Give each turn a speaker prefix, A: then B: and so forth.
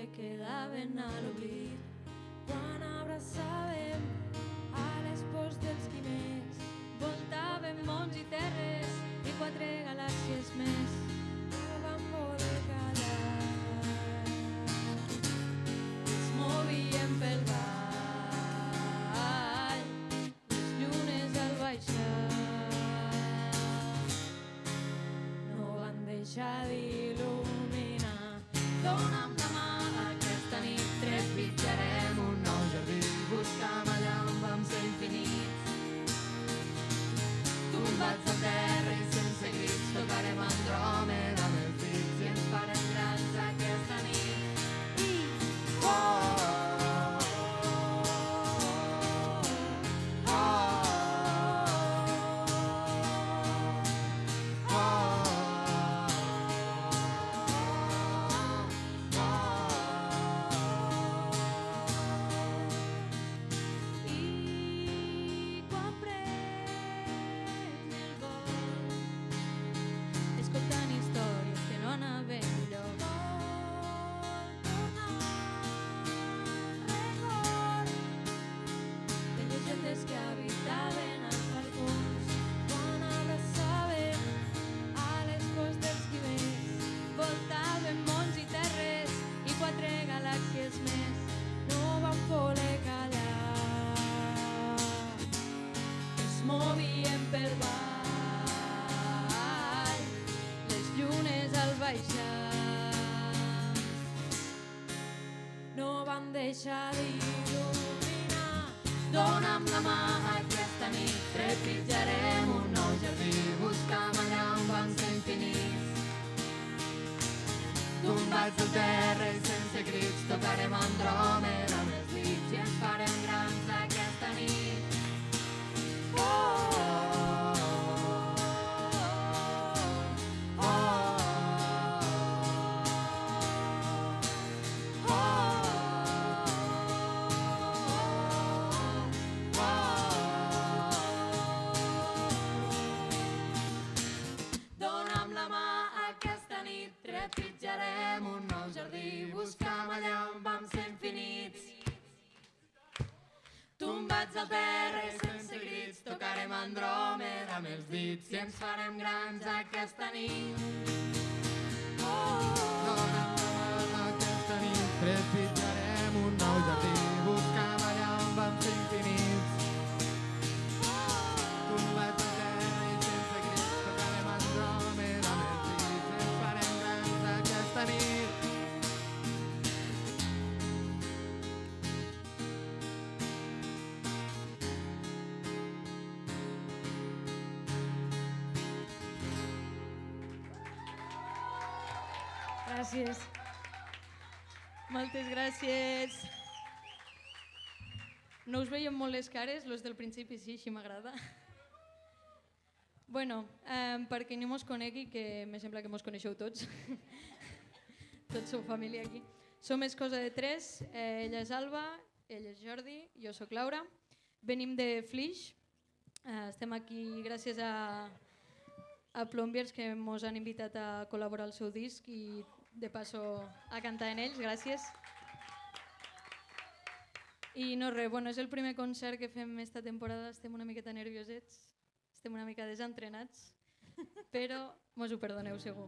A: que quedaven a l'oblit. Quan abraçàvem a les pors dels quimers, voltàvem mons i terres i 4 galàxies més. No vam voler callar, ens movíem pel vall, les llunes al baixar no van deixar d'il·luminar. Dona'm la mà aquesta nit, trepitjarem un nou jardí, buscam allà on vam ser infinits. Tombats a terra i sense crits, tocarem Andròmeda amb els dits i ens farem grans aquesta nit. I oh, oh, oh, oh, I quan pren el vol, escoltant històries que no anaven enlloc, vol tornar al record de llegendes que habitaven als balcons. Quan abraçàvem a les pors dels quimers, voltàvem mons i terres i 4 galàxies més. No vam voler callar, ens movíem pel vall, les llunes al baixar no van deixar d'il·luminar. Dona'm la mà aquesta nit, trepitjarem un nou jardí, buscam allà on vam ser infinits. Tombats a terra i sense crits, tocarem Andròmeda amb els dits i ens farem grans aquesta nit. Oh, oh, oh, oh, oh. Dona'm la mà aquesta nit, trepitjarem un nou jardí, buscam allà on vam ser infinits. Tombats al terra i sense crits, tocarem Andròmeda amb els dits i ens farem grans aquesta nit. Oh,
B: Dona'm la mà aquesta nit, trepitjarem un nou jardí, buscam allà on vam ser infinits. Tombats a terra i sense crits, tocarem Andròmeda amb els dits i ens farem grans aquesta nit.
A: gràcies. Moltes gràcies. No us veiem molt les cares, los del principi sí, així m'agrada. Bueno, per qui no mos conegui, que me sembla que mos coneixeu tots. Tots sou família aquí. Som És Cosa de Tres, ella és Alba, ell és Jordi, jo sóc Laura. Venim de Flix. Estem aquí gràcies a Plombiers que ens han invitat a col·laborar al seu disc i de passo a cantar en ells, gràcies. I no res, bueno, és el primer concert que fem esta temporada, estem una miqueta nerviosets, estem una mica desentrenats, però mos ho perdoneu segur.